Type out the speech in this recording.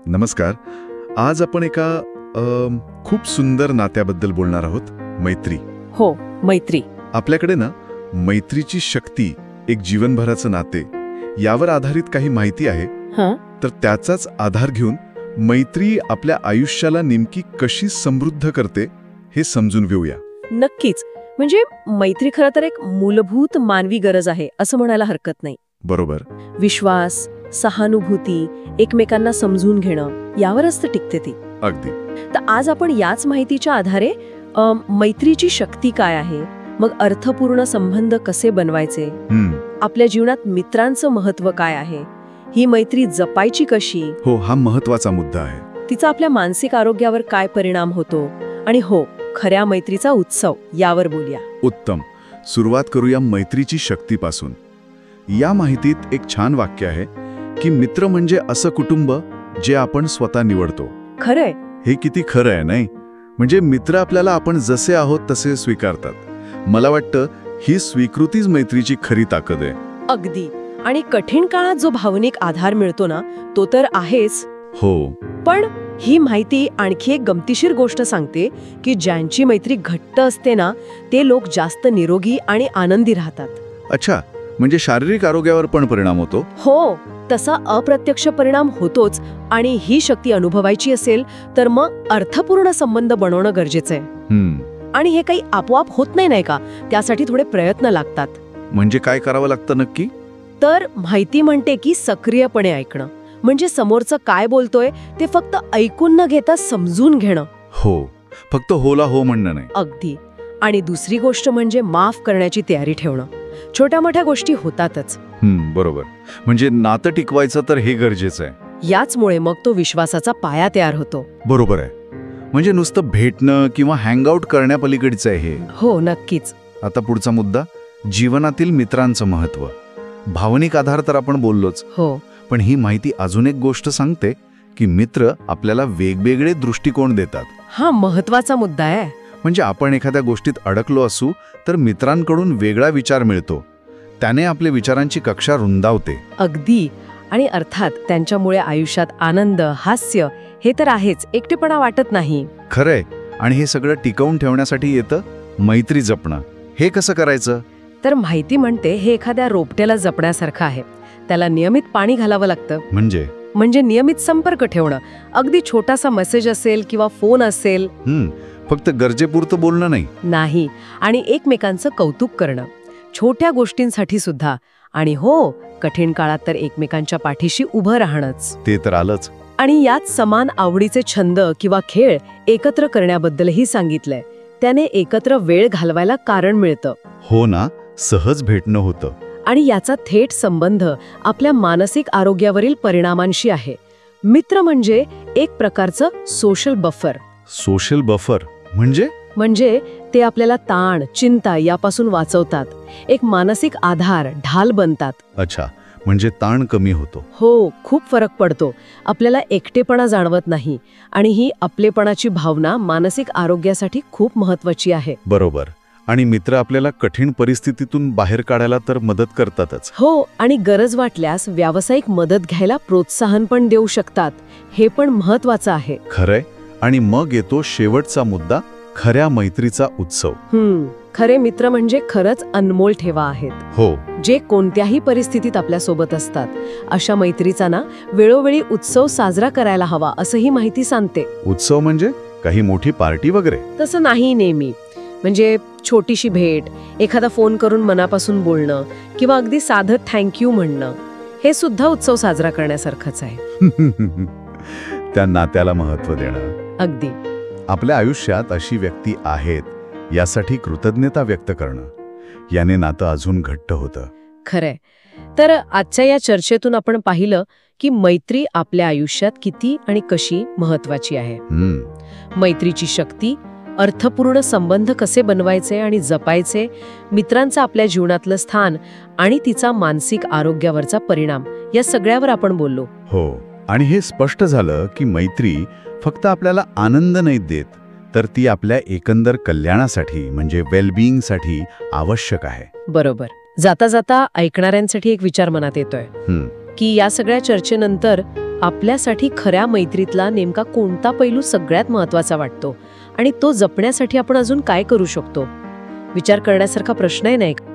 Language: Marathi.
नमस्कार. आज आपण एका खूप सुंदर नात्याबद्दल बोलणार आहोत, मैत्री. हो, मैत्री. आपल्याकडे ना मैत्रीची शक्ती, एक जीवनभराचं नाते, यावर आधारित काही माहिती आहे. तर त्याचाच आधार घेऊन मैत्री आपल्या आयुष्याला नेमकी कशी समृद्ध करते हे समजून घेऊया. नक्कीच. म्हणजे मैत्री खरं तर एक मूलभूत मानवी गरज आहे असं म्हणायला हरकत नाही. बरोबर. विश्वास, सहानुभूती, एकमेकांना समजून घेणं, यावरच तर टिकते ती. अगदी. तर आज आपण याच माहितीच्या आधारे मैत्रीची शक्ती काय आहे, मग अर्थपूर्ण संबंध कसे बनवायचे, आपल्या जीवनात मित्रांचं महत्त्व काय आहे, ही मैत्री जपायची कशी, हो, हा महत्वाचा मुद्दा आहे. तिचा आपल्या मानसिक आरोग्यावर काय परिणाम होतो, आणि हो, खऱ्या मैत्रीचा उत्सव, यावर बोलूया. उत्तम. सुरुवात करूया मैत्रीची शक्तीपासून. या माहितीत एक छान वाक्य आहे की मित्र म्हणजे असं कुटुंब जे आपण स्वतः निवडतो. खरंय. हे किती खरं आहे, नाही? म्हणजे मित्र आपल्याला आपण जसे आहोत तसे स्वीकारतात. मला वाटतं ही स्वीकृतीच मैत्रीची खरी ताकद आहे. अगदी. आणि कठीण काळात जो भावनिक आधार मिळतो ना, तो तर आहेच. हो. पण ही माहिती आणखी एक गमतीशीर गोष्ट सांगते की ज्यांची मैत्री घट्ट असते ना, ते लोक जास्त निरोगी आणि आनंदी राहतात. अच्छा, म्हणजे शारीरिक आरोग्यावर पण परिणाम होतो? हो, तसा अप्रत्यक्ष परिणाम होतोच. आणि ही शक्ती अनुभवायची असेल तर मग अर्थपूर्ण संबंध बनवणं गरजेचं आहे. आणि हे काही आपोआप होत नाही का, त्यासाठी थोडे प्रयत्न लागतात. म्हणजे काय करावं लागतं नक्की? तर माहिती म्हणते की सक्रियपणे ऐकणं, म्हणजे समोरचं काय बोलतोय ते फक्त ऐकून न घेता समजून घेणं. हो, फक्त होला हो म्हणणं नाही. अगदी. आणि दुसरी गोष्ट म्हणजे माफ करण्याची तयारी ठेवणं. छोट्या मोठ्या गोष्टी होतातच. बरोबर. म्हणजे नातं टिकवायचं तर हे गरजेचं आहे. याचमुळे मग तो विश्वासाचा पाया तयार होतो. बरोबर आहे. म्हणजे नुसतं भेटणं किंवा हँगआउट करण्यापलीकडचं आहे हे. हो, नक्कीच. आता पुढचा मुद्दा, जीवनातील मित्रांचं महत्त्व. भावनिक आधार तर आपण बोललोच. हो. पण ही माहिती अजून एक गोष्ट सांगते की मित्र आपल्याला वेगवेगळे दृष्टिकोन देतात. हा महत्वाचा मुद्दा आहे. म्हणजे आपण एखाद्या गोष्टीत अडकलो असू तर मित्रांकडून वेगळा विचार मिळतो. त्याने आपल्या विचारांची कक्षा रुंदावते. अगदी. आणि अर्थात त्यांच्यामुळे आयुष्यात आनंद, हास्य हे तर आहेच, एकटेपणा वाटत नाही. खरंय. आणि हे सगळं टिकवून ठेवण्यासाठी येतं मैत्री जपणं. हे कसं करायचं? तर माहिती म्हणते हे एखाद्या रोपट्याला जपण्यासारखं आहे. त्याला नियमित पाणी घालावं लागतं. म्हणजे नियमित संपर्क ठेवणं. अगदी छोटासा मेसेज असेल किंवा फोन असेल. फक्त गरजेपुरतं बोलणं नाही. आणि एकमेकांचं कौतुक करणं, छोट्या गोष्टींसाठी सुद्धा. आणि हो, कठीण काळात तर एकमेकांच्या पाठीशी उभं राहणंच. ते तर आलंच. आणि यात समान आवडीचे छंद किंवा खेळ एकत्र करण्याबद्दलही सांगितलंय. त्याने एकत्र वेळ घालवायला कारण मिळतं. हो ना, सहज भेटणं होतं. आणि याचा थेट संबंध आपल्या मानसिक आरोग्यावरील परिणामांशी आहे. मित्र म्हणजे एक प्रकारचं सोशल बफर. सोशल बफर म्हणजे ते आपल्याला ताण, चिंता यापासून वाचवतात. एक मानसिक आधार, ढाल बनतात. अच्छा, म्हणजे ताण कमी होतो. हो, खूप फरक पडतो. आपल्याला एकटेपणा जाणवत नाही. आणि ही आपलेपणाची भावना मानसिक आरोग्यासाठी खूप महत्वाची आहे. बरोबर. आणि मित्र आपल्याला कठीण परिस्थितीतून बाहेर काढायला तर मदत करतातच. हो, आणि गरज वाटल्यास व्यावसायिक मदत घ्यायला प्रोत्साहन पण देऊ शकतात. हे पण महत्वाचं आहे. खरंय. आणि मग येतो शेवटचा मुद्दा, खऱ्या मैत्रीचा उत्सव. खरे मित्र म्हणजे खरंच अनमोल ठेवा आहेत. हो. जे कोणत्याही परिस्थितीत आपल्या सोबत असतात. अशा मैत्रीचा ना वेळोवेळी उत्सव साजरा करायला हवा, असं ही माहिती सांगते. उत्सव म्हणजे काही मोठी पार्टी वगैरे? तसं नाही नेहमी. म्हणजे छोटीशी भेट, एखादा फोन करून मनापासून बोलणं, किंवा अगदी साधं थँक्यू म्हणणं, हे सुद्धा उत्सव साजरा करण्यासारखंच आहे. त्या नात्याला महत्त्व देणं. अगदी. आपल्या आयुष्यात अशी व्यक्ती आहेत यासाठी कृतज्ञता व्यक्त करणं, याने नातं अजून घट्ट होतं. खरंय. तर आजच्या या चर्चेतून आपण पाहिलं की मैत्री आपल्या आयुष्यात किती आणि कशी महत्वाची आहे. मैत्रीची शक्ती, अर्थपूर्ण संबंध कसे बनवायचे आणि जपायचे, मित्रांचं आपल्या जीवनातलं स्थान आणि तिचा मानसिक आरोग्यावरचा परिणाम, या सगळ्यावर आपण बोललो. हो. आणि हे स्पष्ट झालं की मैत्री फक्त आपल्याला आनंद नाही देत, तर ती आपल्या एकंदर कल्याणासाठी म्हणजे वेलबिईंगसाठी आवश्यक आहे. बरोबर. जाता जाता ऐकणाऱ्यांसाठी एक विचार मनात येतोय की या सगळ्या चर्चेनंतर आपल्यासाठी खऱ्या मैत्रीतला नेमका कोणता पैलू सगळ्यात महत्वाचा वाटतो आणि तो जपण्यासाठी आपण अजून काय करू शकतो? विचार करण्यासारखा प्रश्न आहे, नाही का?